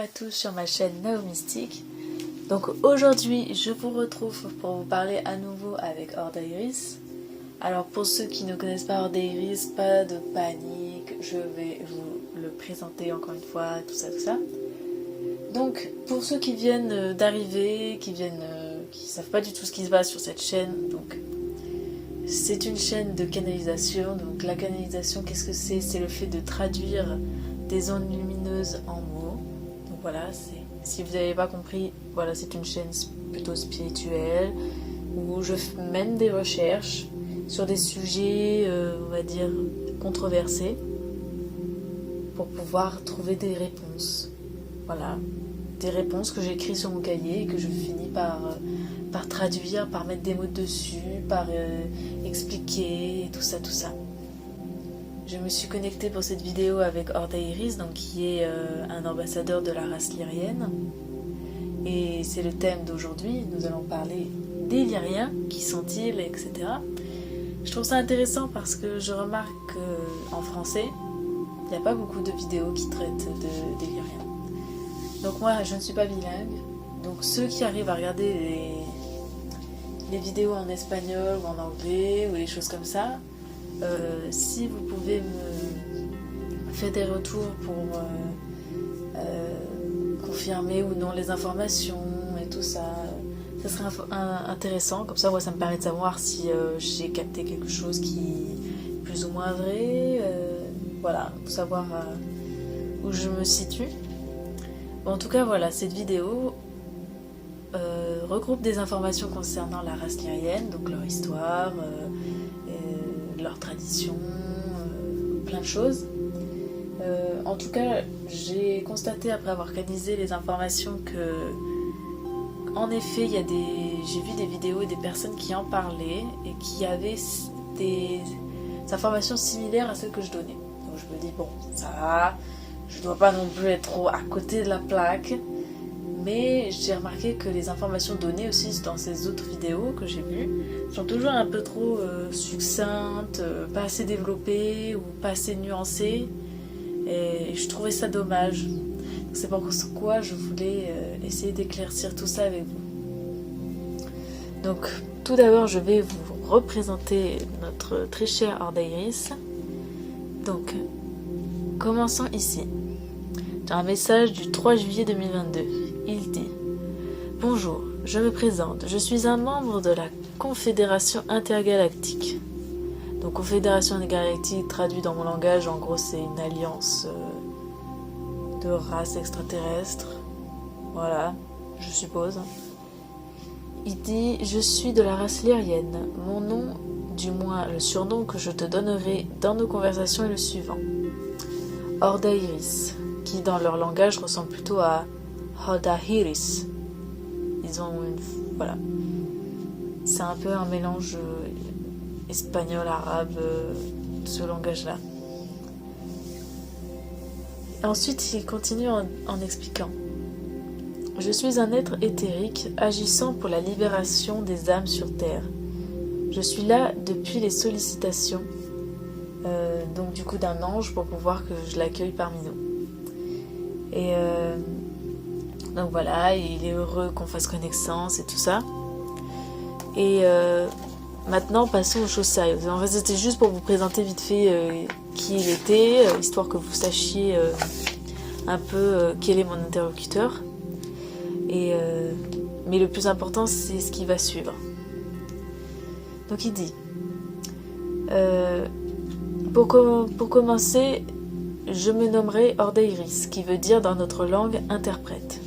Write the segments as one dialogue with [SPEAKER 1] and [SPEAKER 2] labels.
[SPEAKER 1] à tous sur ma chaîne Naomystique. Donc aujourd'hui je vous retrouve pour vous parler à nouveau avec Ordairis. Alors pour ceux qui ne connaissent pas Ordairis, pas de panique, je vais vous le présenter encore une fois, tout ça. Donc pour ceux qui viennent d'arriver, qui savent pas du tout ce qui se passe sur cette chaîne, donc c'est une chaîne de canalisation. Donc la canalisation, qu'est-ce que c'est? C'est le fait de traduire des ondes lumineuses en mots. Donc voilà, si vous n'avez pas compris, voilà, c'est une chaîne plutôt spirituelle où je mène des recherches sur des sujets, on va dire, controversés pour pouvoir trouver des réponses. Voilà, des réponses que j'écris sur mon cahier et que je finis par traduire, par mettre des mots dessus, par expliquer, et tout ça. Je me suis connectée pour cette vidéo avec Ordairis, donc qui est un ambassadeur de la race lyrienne. Et c'est le thème d'aujourd'hui. Nous allons parler des lyriens, qui sont-ils, etc. Je trouve ça intéressant parce que je remarque qu'en français, il n'y a pas beaucoup de vidéos qui traitent des lyriens. Donc moi, je ne suis pas bilingue. Donc ceux qui arrivent à regarder les vidéos en espagnol ou en anglais ou des choses comme ça, si vous pouvez me faire des retours pour confirmer ou non les informations et tout ça, ça serait intéressant. Comme ça, moi, ça me permet de savoir si j'ai capté quelque chose qui est plus ou moins vrai. Voilà, pour savoir où je me situe. Bon, en tout cas, voilà, cette vidéo regroupe des informations concernant la race lyrienne, donc leur histoire, leur tradition, plein de choses. En tout cas, j'ai constaté après avoir canalisé les informations que, en effet, j'ai vu des vidéos et des personnes qui en parlaient et qui avaient des informations similaires à celles que je donnais. Donc je me dis, bon, ça va, je dois pas non plus être trop à côté de la plaque. Mais j'ai remarqué que les informations données aussi dans ces autres vidéos que j'ai vues sont toujours un peu trop succinctes, pas assez développées ou pas assez nuancées. Et je trouvais ça dommage. C'est pourquoi je voulais essayer d'éclaircir tout ça avec vous. Donc tout d'abord, je vais vous représenter notre très cher Ordairis. Donc, commençons ici. J'ai un message du 3 juillet 2022. Il dit: bonjour, je me présente, je suis un membre de la Confédération intergalactique. Donc Confédération intergalactique, traduit dans mon langage, en gros c'est une alliance de races extraterrestres. Voilà, je suppose. Il dit: je suis de la race lyrienne. Mon nom, du moins le surnom que je te donnerai dans nos conversations est le suivant: Ordairis, qui dans leur langage ressemble plutôt à Ordairis. Ils ont voilà. C'est un peu un mélange espagnol, arabe, ce langage-là. Ensuite, il continue en expliquant: je suis un être éthérique agissant pour la libération des âmes sur Terre. Je suis là depuis les sollicitations, donc du coup d'un ange, pour pouvoir que je l'accueille parmi nous. Et donc voilà, il est heureux qu'on fasse connaissance et tout ça. Et maintenant, passons aux choses sérieuses. En fait, c'était juste pour vous présenter vite fait qui il était, histoire que vous sachiez un peu quel est mon interlocuteur. Mais le plus important, c'est ce qui va suivre. Donc il dit: pour commencer, je me nommerai Ordairis, qui veut dire dans notre langue interprète.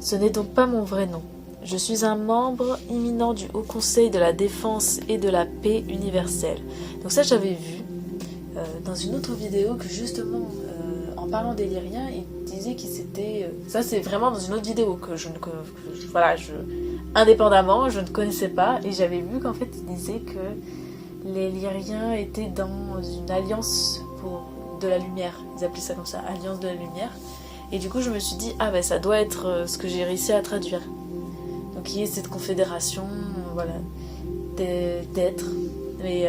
[SPEAKER 1] Ce n'est donc pas mon vrai nom. Je suis un membre imminent du Haut Conseil de la Défense et de la Paix universelle. Donc ça, j'avais vu dans une autre vidéo que justement, en parlant des lyriens, il disait qu'il s'était... ça, c'est vraiment dans une autre vidéo que indépendamment, je ne connaissais pas. Et j'avais vu qu'en fait, il disait que les lyriens étaient dans une alliance de la lumière. Ils appelaient ça comme ça, alliance de la lumière. Et du coup, je me suis dit, ah ben ça doit être ce que j'ai réussi à traduire. Donc, il y a cette confédération, voilà, d'êtres, mais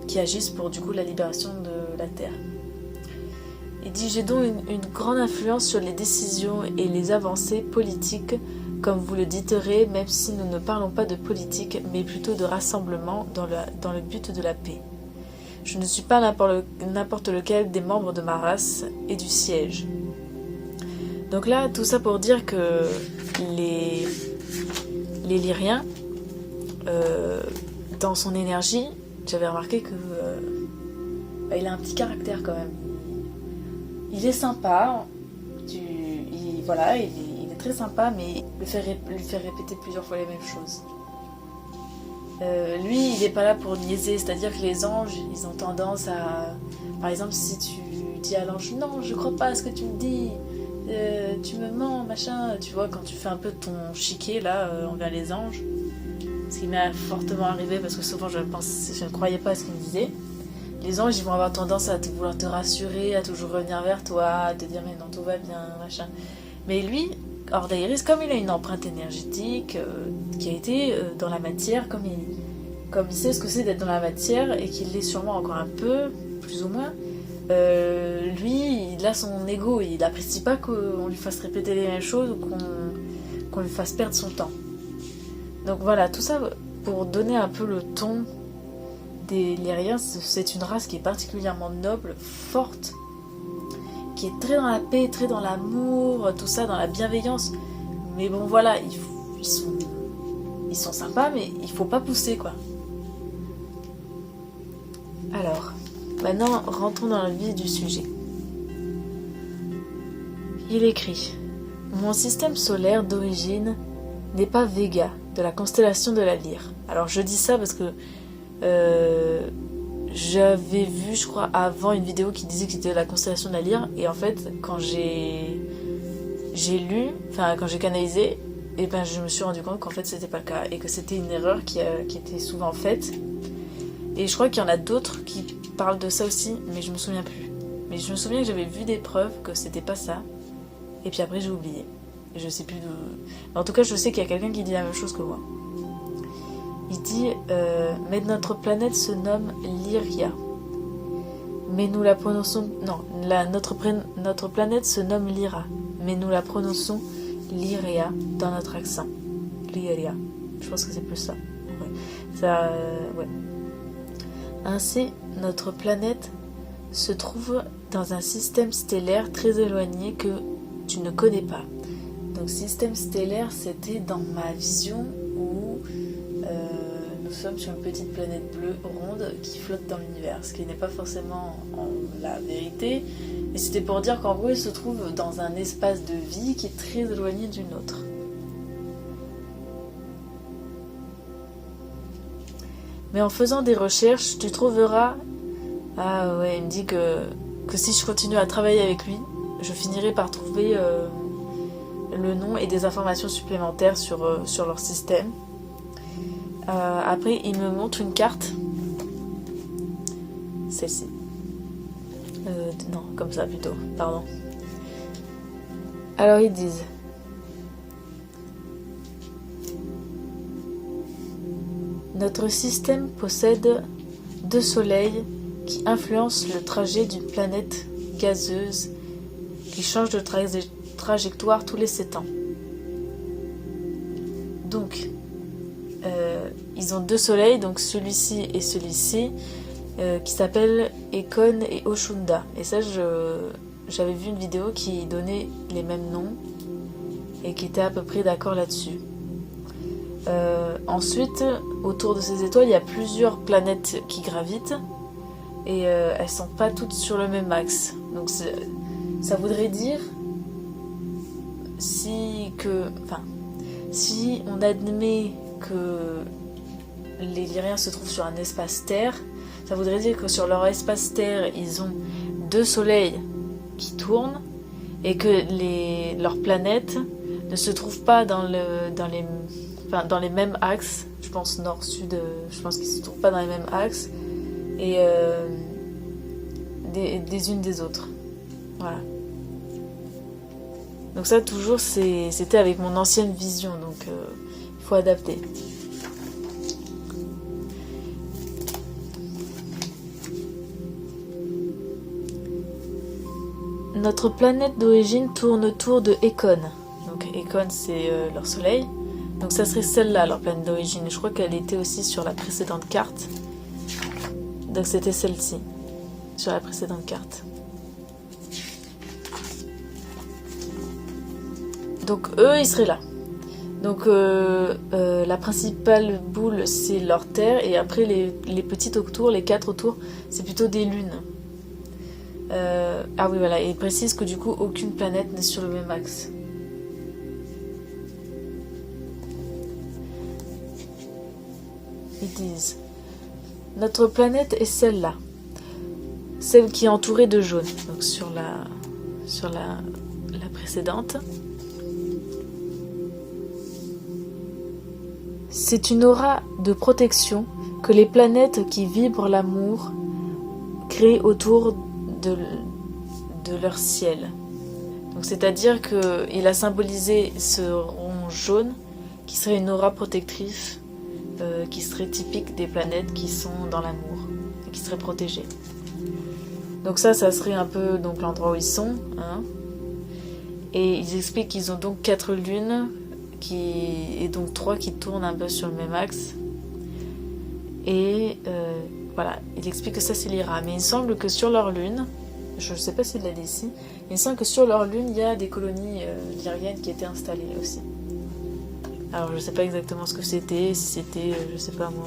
[SPEAKER 1] qui agissent pour du coup la libération de la Terre. Il dit « J'ai donc une grande influence sur les décisions et les avancées politiques, comme vous le diterez, même si nous ne parlons pas de politique, mais plutôt de rassemblement dans le but de la paix. Je ne suis pas n'importe lequel des membres de ma race et du siège. » Donc là, tout ça pour dire que les Lyriens, dans son énergie, j'avais remarqué que il a un petit caractère quand même. Il est sympa, il est très sympa, mais lui faire répéter plusieurs fois les mêmes choses. Lui, il n'est pas là pour niaiser, c'est-à-dire que les anges, ils ont tendance à... Par exemple, si tu dis à l'ange « Non, je crois pas à ce que tu me dis, tu me mens, machin », tu vois, quand tu fais un peu ton chiquet, là, envers les anges, ce qui m'est fortement arrivé, parce que souvent, je ne croyais pas à ce qu'ils me disaient. Les anges, ils vont avoir tendance à vouloir te rassurer, à toujours revenir vers toi, à te dire « Mais non, tout va bien, machin ». Mais lui, Ordairis, comme il a une empreinte énergétique qui a été dans la matière, comme il sait ce que c'est d'être dans la matière et qu'il l'est sûrement encore un peu, plus ou moins, lui, il a son ego, il n'apprécie pas qu'on lui fasse répéter les mêmes choses ou qu'on lui fasse perdre son temps. Donc voilà, tout ça pour donner un peu le ton des Lyriens. C'est une race qui est particulièrement noble, forte, qui est très dans la paix, très dans l'amour, tout ça, dans la bienveillance. Mais bon, voilà, ils sont sympas, mais il faut pas pousser, quoi. Alors, maintenant, rentrons dans le vif du sujet. Il écrit « Mon système solaire d'origine n'est pas Vega, de la constellation de la Lyre. » Alors, je dis ça parce que j'avais vu, je crois, avant une vidéo qui disait que c'était la constellation de la Lyre, et en fait, quand j'ai lu, enfin quand j'ai canalisé, et ben je me suis rendu compte qu'en fait c'était pas le cas, et que c'était une erreur qui était souvent faite. Et je crois qu'il y en a d'autres qui parlent de ça aussi, mais je me souviens plus. Mais je me souviens que j'avais vu des preuves que c'était pas ça, et puis après j'ai oublié. Et je sais plus d'où. En tout cas, je sais qu'il y a quelqu'un qui dit la même chose que moi. Il dit mais notre planète se nomme Lyria. Mais nous la prononçons... Non, notre planète se nomme Lyra. Mais nous la prononçons Lyria dans notre accent. Lyria. Je pense que c'est plus ça. Ouais. Ça, ouais. Ainsi, notre planète se trouve dans un système stellaire très éloigné que tu ne connais pas. Donc système stellaire, c'était dans ma vision où nous sommes sur une petite planète bleue ronde qui flotte dans l'univers, ce qui n'est pas forcément la vérité, mais c'était pour dire qu'en gros il se trouve dans un espace de vie qui est très éloigné d'une autre. Mais en faisant des recherches, tu trouveras... Ah ouais, il me dit que si je continue à travailler avec lui, je finirai par trouver le nom et des informations supplémentaires sur leur système. Après, il me montre une carte. Celle-ci. Non, comme ça plutôt, pardon. Alors ils disent... Notre système possède 2 soleils qui influencent le trajet d'une planète gazeuse qui change de trajectoire tous les 7 ans. Donc, ils ont 2 soleils, donc celui-ci et celui-ci, qui s'appellent Ekon et Oshunda. Et ça, j'avais vu une vidéo qui donnait les mêmes noms et qui était à peu près d'accord là-dessus. Ensuite, autour de ces étoiles, il y a plusieurs planètes qui gravitent et elles sont pas toutes sur le même axe. Donc ça voudrait dire si on admet que les Lyriens se trouvent sur un espace Terre, ça voudrait dire que sur leur espace Terre, ils ont 2 soleils qui tournent et que leurs planètes ne se trouvent pas dans les mêmes axes. Je pense nord-sud, je pense qu'ils ne se trouvent pas dans les mêmes axes et des unes des autres. Voilà. Donc ça, toujours, c'était avec mon ancienne vision, donc il faut adapter. Notre planète d'origine tourne autour de Econ. Donc Econ, c'est leur soleil. Donc ça serait celle-là, leur planète d'origine. Je crois qu'elle était aussi sur la précédente carte. Donc c'était celle-ci, sur la précédente carte. Donc eux, ils seraient là. Donc la principale boule, c'est leur terre. Et après, les petites autour, les 4 autour, c'est plutôt des lunes. Ah oui, voilà. Et il précise que du coup, aucune planète n'est sur le même axe. Ils disent: notre planète est celle-là. Celle qui est entourée de jaune. Donc sur la précédente. C'est une aura de protection que les planètes qui vibrent l'amour créent autour de leur ciel. Donc c'est-à-dire qu'il a symbolisé ce rond jaune qui serait une aura protectrice qui serait typique des planètes qui sont dans l'amour et qui seraient protégées. Donc ça serait un peu donc l'endroit où ils sont. Hein. Et ils expliquent qu'ils ont donc 4 lunes et donc 3 qui tournent un peu sur le même axe. Et voilà, il explique que ça c'est l'Ira. Mais il semble que sur leur lune, je ne sais pas s'il l'a dit ici, mais il semble que sur leur lune, il y a des colonies lyriennes qui étaient installées aussi. Alors je ne sais pas exactement ce que c'était, si c'était, je sais pas moi,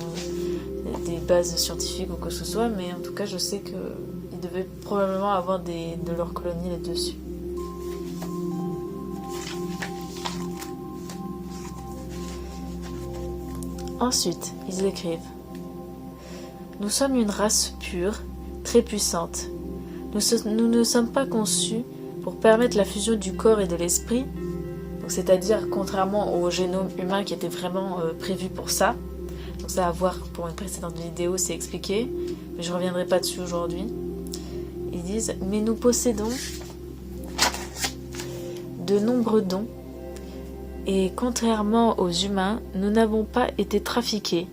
[SPEAKER 1] des bases scientifiques ou quoi que ce soit, mais en tout cas je sais qu'ils devaient probablement avoir de leurs colonies là-dessus. Ensuite, ils écrivent: nous sommes une race pure, très puissante. Nous ne sommes pas conçus pour permettre la fusion du corps et de l'esprit, c'est-à-dire contrairement au génome humain qui était vraiment prévu pour ça. Donc ça à voir pour une précédente vidéo, c'est expliqué, mais je ne reviendrai pas dessus aujourd'hui. Ils disent: mais nous possédons de nombreux dons, et contrairement aux humains, nous n'avons pas été trafiqués.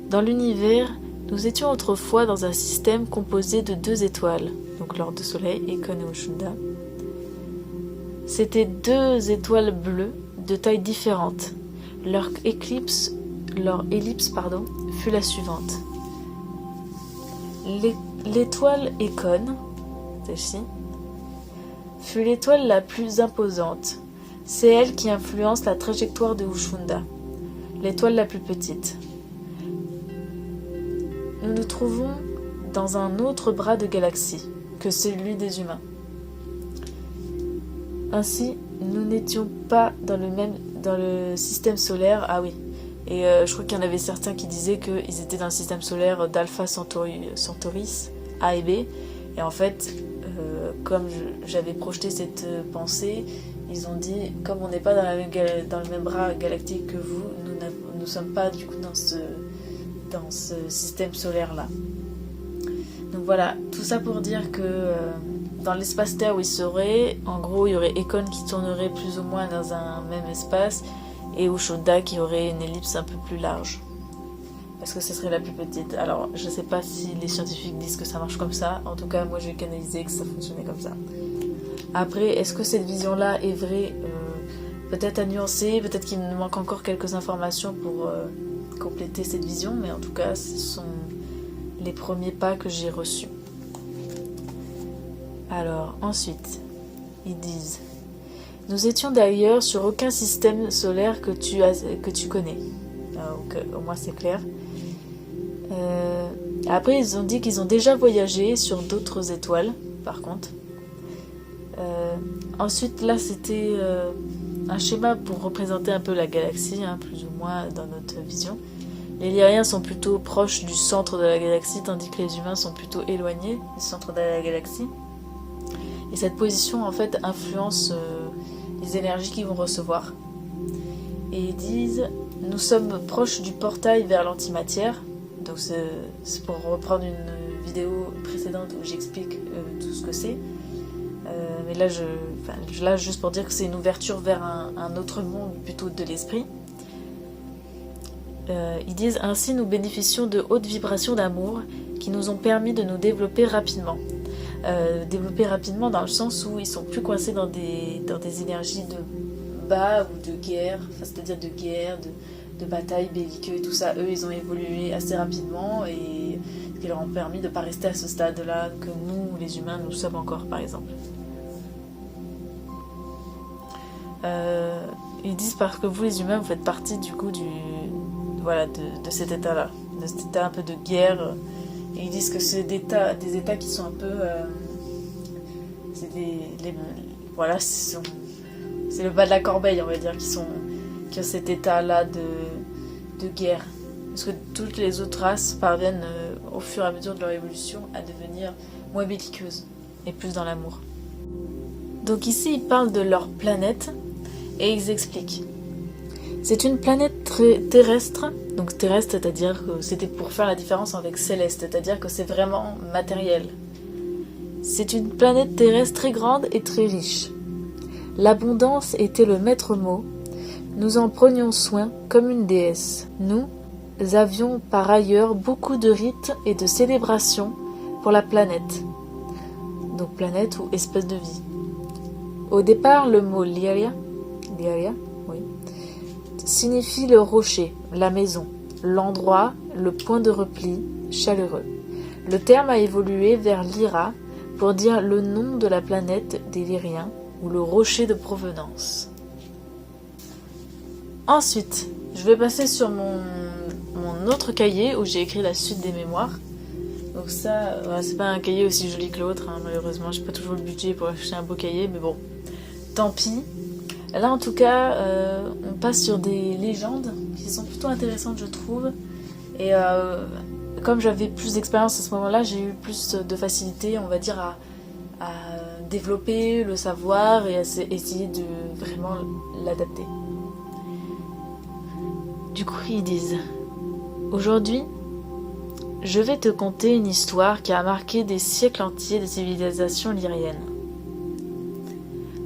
[SPEAKER 1] Dans l'univers, nous étions autrefois dans un système composé de 2 étoiles, donc l'ordre de soleil, Econ et Oshunda. C'étaient 2 étoiles bleues de tailles différentes. Leur ellipse fut la suivante. L'étoile Econ, celle-ci, fut l'étoile la plus imposante. C'est elle qui influence la trajectoire de Ushunda, l'étoile la plus petite. Nous nous trouvons dans un autre bras de galaxie que celui des humains. Ainsi, nous n'étions pas dans le système solaire. Ah oui, et je crois qu'il y en avait certains qui disaient qu'ils étaient dans le système solaire d'Alpha Centauris A et B. Et en fait, comme j'avais projeté cette pensée, ils ont dit, comme on n'est pas dans le même bras galactique que vous, nous ne sommes pas du coup dans ce système solaire-là. Donc voilà, tout ça pour dire que dans l'espace-terre où ils seraient, en gros, il y aurait Econ qui tournerait plus ou moins dans un même espace et Ushunda qui aurait une ellipse un peu plus large. Parce que ce serait la plus petite. Alors, je ne sais pas si les scientifiques disent que ça marche comme ça. En tout cas, moi, j'ai canalisé que ça fonctionnait comme ça. Après, est-ce que cette vision-là est vraie? Peut-être à nuancer, peut-être qu'il nous manque encore quelques informations pour compléter cette vision, mais en tout cas, ce sont les premiers pas que j'ai reçus. Alors, ensuite, ils disent: nous étions d'ailleurs sur aucun système solaire que tu connais. Donc, au moins, c'est clair. Après, ils ont dit qu'ils ont déjà voyagé sur d'autres étoiles, par contre. Ensuite, là, c'était un schéma pour représenter un peu la galaxie, hein, plus ou moins dans notre vision. Les Lyriens sont plutôt proches du centre de la galaxie, tandis que les humains sont plutôt éloignés du centre de la galaxie. Et cette position, en fait, influence les énergies qu'ils vont recevoir. Et ils disent: nous sommes proches du portail vers l'antimatière. Donc c'est pour reprendre une vidéo précédente où j'explique tout ce que c'est. Mais là, juste pour dire que c'est une ouverture vers un autre monde, plutôt de l'esprit. Ils disent: ainsi nous bénéficions de hautes vibrations d'amour qui nous ont permis de nous développer rapidement. développer rapidement dans le sens où ils sont plus coincés dans des énergies de bas ou de guerre, enfin, c'est-à-dire de guerre, de bataille belliqueux et tout ça. Eux, ils ont évolué assez rapidement et ce qui leur a permis de ne pas rester à ce stade-là que nous, les humains, nous sommes encore, par exemple. Ils disent parce que vous, les humains, vous faites partie du coup de cet état-là, de cet état un peu de guerre. Et ils disent que c'est des états qui sont un peu... voilà, c'est le bas de la corbeille, on va dire, qui ont cet état-là de guerre. Parce que toutes les autres races parviennent, au fur et à mesure de leur évolution, à devenir moins belliqueuses et plus dans l'amour. Donc ici, ils parlent de leur planète et ils expliquent. C'est une planète terrestre, donc terrestre, c'est-à-dire que c'était pour faire la différence avec céleste, c'est-à-dire que c'est vraiment matériel. C'est une planète terrestre très grande et très riche. L'abondance était le maître mot. Nous en prenions soin comme une déesse. Nous avions par ailleurs beaucoup de rites et de célébrations pour la planète. Donc planète ou espèce de vie. Au départ, le mot Liaria, oui, signifie le rocher, la maison, l'endroit, le point de repli, chaleureux. Le terme a évolué vers Lyra pour dire le nom de la planète des Lyriens ou le rocher de provenance. Ensuite, je vais passer sur mon autre cahier où j'ai écrit la suite des mémoires. Donc ça, c'est pas un cahier aussi joli que l'autre, hein, malheureusement, j'ai pas toujours le budget pour acheter un beau cahier, mais bon, tant pis. Là, en tout cas, on passe sur des légendes qui sont plutôt intéressantes, je trouve. Et comme j'avais plus d'expérience à ce moment-là, j'ai eu plus de facilité, on va dire, à développer le savoir et à essayer de vraiment l'adapter. Du coup, ils disent « Aujourd'hui, je vais te conter une histoire qui a marqué des siècles entiers de civilisation lyrienne.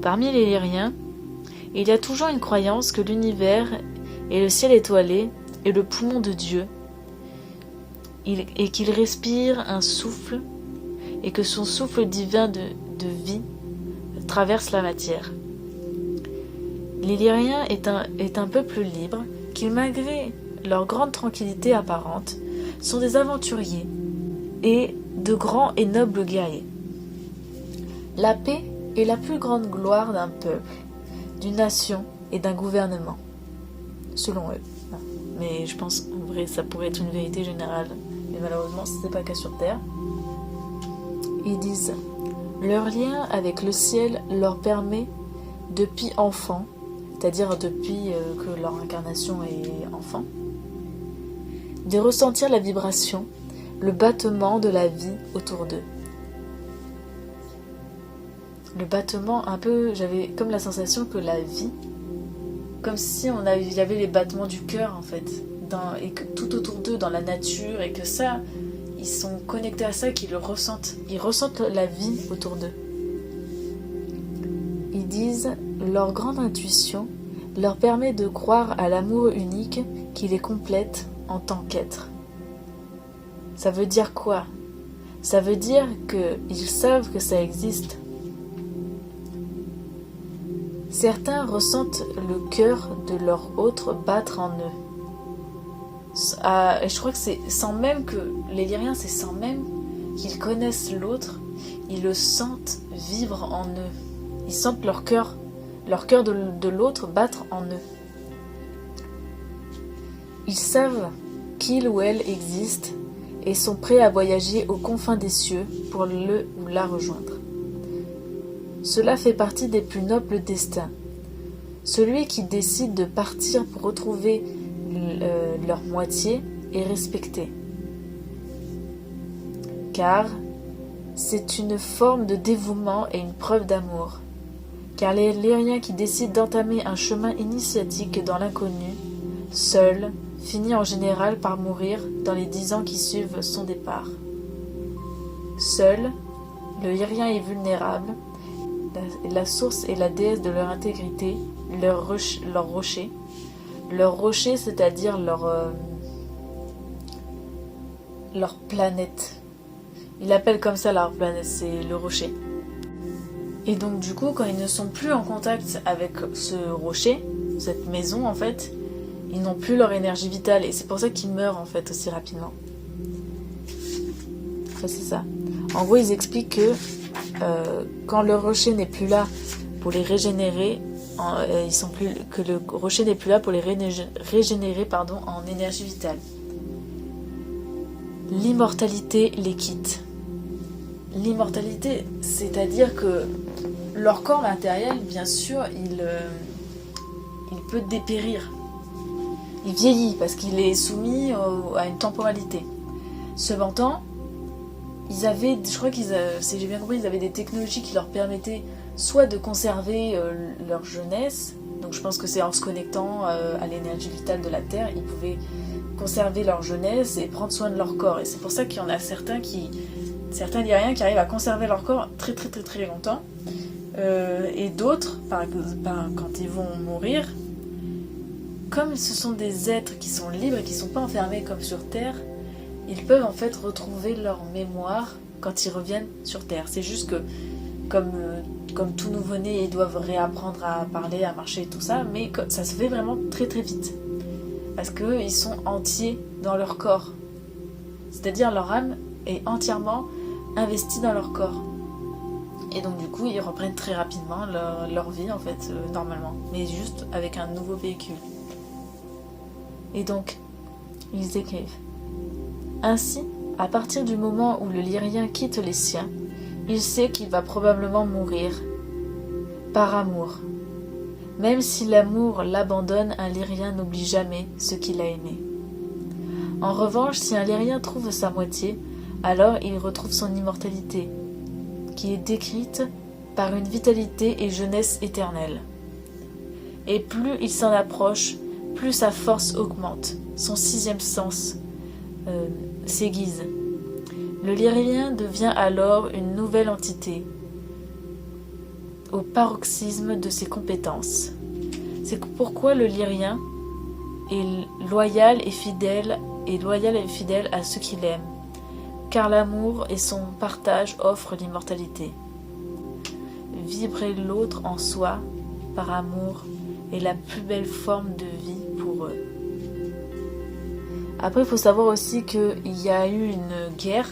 [SPEAKER 1] Parmi les Lyriens, il y a toujours une croyance que l'univers et le ciel étoilé est le poumon de Dieu et qu'il respire un souffle et que son souffle divin de vie traverse la matière. Les Lyriens est un peuple libre qui, malgré leur grande tranquillité apparente, sont des aventuriers et de grands et nobles guerriers. La paix est la plus grande gloire d'un peuple, d'une nation et d'un gouvernement, selon eux. Mais je pense en vrai ça pourrait être une vérité générale, mais malheureusement ce n'est pas le cas sur Terre. Ils disent « Leur lien avec le ciel leur permet, depuis enfant, c'est-à-dire depuis que leur incarnation est enfant, de ressentir la vibration, le battement de la vie autour d'eux. » Le battement, un peu, j'avais comme la sensation que la vie, comme si il y avait les battements du cœur en fait, et que tout autour d'eux, dans la nature, et que ça, ils sont connectés à ça, qu'ils le ressentent. Ils ressentent la vie autour d'eux. Ils disent, leur grande intuition leur permet de croire à l'amour unique qui les complète en tant qu'être. Ça veut dire quoi? Ça veut dire qu'ils savent que ça existe. Certains ressentent le cœur de leur autre battre en eux. Et je crois que c'est sans même que les Lyriens, c'est sans même qu'ils connaissent l'autre, ils le sentent vivre en eux. Ils sentent leur cœur de l'autre battre en eux. Ils savent qu'il ou elle existe et sont prêts à voyager aux confins des cieux pour le ou la rejoindre. Cela fait partie des plus nobles destins. Celui qui décide de partir pour retrouver leur moitié est respecté. Car c'est une forme de dévouement et une preuve d'amour. Car les Lyriens qui décident d'entamer un chemin initiatique dans l'inconnu, seul, finit en général par mourir dans les 10 ans qui suivent son départ. Seul, le Lyrien est vulnérable, la source est la déesse de leur intégrité, leur rocher. Leur rocher, c'est-à-dire leur planète. Il appelle comme ça leur planète, c'est le rocher. Et donc du coup, quand ils ne sont plus en contact avec ce rocher, cette maison en fait, ils n'ont plus leur énergie vitale et c'est pour ça qu'ils meurent en fait aussi rapidement. Enfin, c'est ça. En gros, ils expliquent que quand le rocher n'est plus là pour les régénérer, que le rocher n'est plus là pour les régénérer en énergie vitale. L'immortalité les quitte. L'immortalité, c'est-à-dire que leur corps matériel, bien sûr, il peut dépérir. Il vieillit parce qu'il est soumis à une temporalité. Cependant, si j'ai bien compris, ils avaient des technologies qui leur permettaient soit de conserver leur jeunesse, donc je pense que c'est en se connectant à l'énergie vitale de la Terre, ils pouvaient conserver leur jeunesse et prendre soin de leur corps. Et c'est pour ça qu'il y en a certains Lyriens qui arrivent à conserver leur corps très très très très longtemps. Et d'autres, quand ils vont mourir, comme ce sont des êtres qui sont libres et qui ne sont pas enfermés comme sur Terre, ils peuvent en fait retrouver leur mémoire quand ils reviennent sur Terre. C'est juste que, comme tout nouveau-né, ils doivent réapprendre à parler, à marcher, tout ça, mais ça se fait vraiment très très vite. Parce qu'ils sont entiers dans leur corps. C'est-à-dire leur âme est entièrement investie dans leur corps. Et donc du coup, ils reprennent très rapidement leur vie, en fait, normalement. Mais juste avec un nouveau véhicule. Et donc, ils écrivent. Ainsi, à partir du moment où le Lyrien quitte les siens, il sait qu'il va probablement mourir par amour. Même si l'amour l'abandonne, un Lyrien n'oublie jamais ce qu'il a aimé. En revanche, si un Lyrien trouve sa moitié, alors il retrouve son immortalité, qui est décrite par une vitalité et jeunesse éternelle. Et plus il s'en approche, plus sa force augmente, son sixième sens s'aiguise. Le Lyrien devient alors une nouvelle entité, au paroxysme de ses compétences. C'est pourquoi le Lyrien est loyal et fidèle à ceux qu'il aime, car l'amour et son partage offrent l'immortalité. Vibrer l'autre en soi par amour est la plus belle forme de vie pour eux. Après, il faut savoir aussi qu'il y a eu une guerre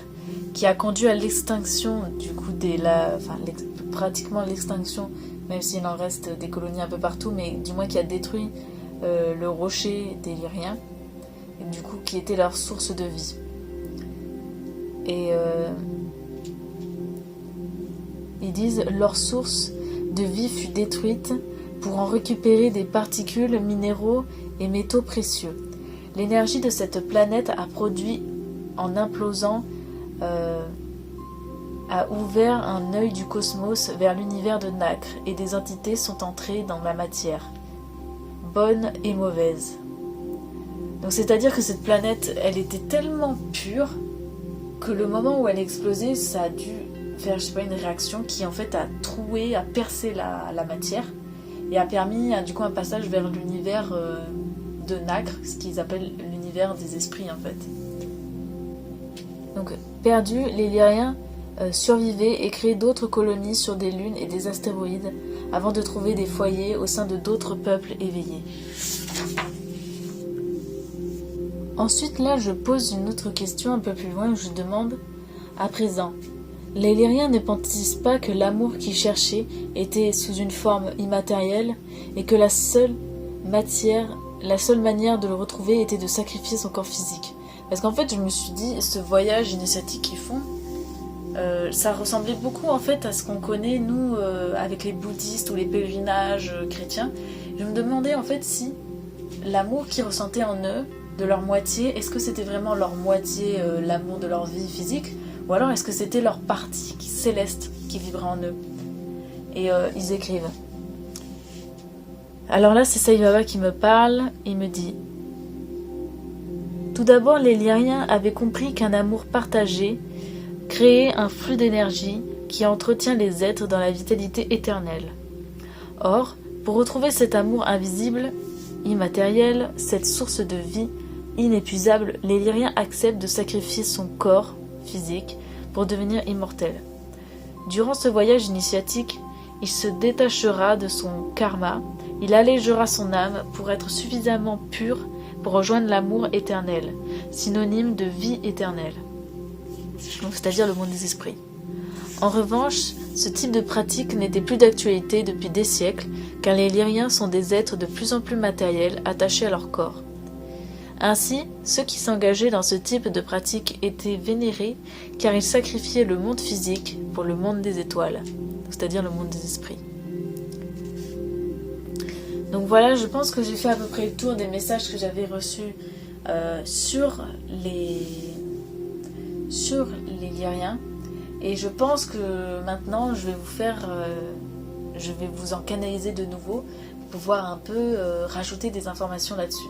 [SPEAKER 1] qui a conduit à l'extinction du coup pratiquement l'extinction, même s'il en reste des colonies un peu partout, mais du moins qui a détruit le rocher des Lyriens, et du coup qui était leur source de vie. Et ils disent leur source de vie fut détruite pour en récupérer des particules, minéraux et métaux précieux. L'énergie de cette planète a produit en implosant a ouvert un œil du cosmos vers l'univers de Nacre et des entités sont entrées dans la matière, bonnes et mauvaises. Donc c'est-à-dire que cette planète, elle était tellement pure que le moment où elle explosait, ça a dû faire, une réaction qui en fait a troué, a percé la matière et a permis du coup un passage vers l'univers de Nacre, ce qu'ils appellent l'univers des esprits en fait. Donc perdus, les Lyriens survivaient et créaient d'autres colonies sur des lunes et des astéroïdes avant de trouver des foyers au sein de d'autres peuples éveillés. Ensuite, là, je pose une autre question un peu plus loin où je demande, à présent, les Lyriens ne pensent pas que l'amour qu'ils cherchaient était sous une forme immatérielle et que la seule manière de le retrouver était de sacrifier son corps physique. Parce qu'en fait, je me suis dit, ce voyage initiatique qu'ils font, ça ressemblait beaucoup en fait à ce qu'on connaît, nous, avec les bouddhistes ou les pèlerinages chrétiens. Je me demandais en fait si l'amour qu'ils ressentaient en eux, de leur moitié, est-ce que c'était vraiment leur moitié, l'amour de leur vie physique, ou alors est-ce que c'était leur partie céleste qui vibrait en eux. Et ils écrivent. Alors là, c'est Sai Baba qui me parle, il me dit: tout d'abord, les Lyriens avaient compris qu'un amour partagé créait un flux d'énergie qui entretient les êtres dans la vitalité éternelle. Or, pour retrouver cet amour invisible, immatériel, cette source de vie inépuisable, les Lyriens acceptent de sacrifier son corps physique pour devenir immortel. Durant ce voyage initiatique, il se détachera de son karma, il allégera son âme pour être suffisamment pur pour rejoindre l'amour éternel, synonyme de vie éternelle, donc c'est-à-dire le monde des esprits. En revanche, ce type de pratique n'était plus d'actualité depuis des siècles, car les Lyriens sont des êtres de plus en plus matériels attachés à leur corps. Ainsi, ceux qui s'engageaient dans ce type de pratique étaient vénérés, car ils sacrifiaient le monde physique pour le monde des étoiles, c'est-à-dire le monde des esprits. Donc voilà, je pense que j'ai fait à peu près le tour des messages que j'avais reçus sur les Lyriens. Et je pense que maintenant, je vais vous en canaliser de nouveau pour pouvoir un peu rajouter des informations là-dessus.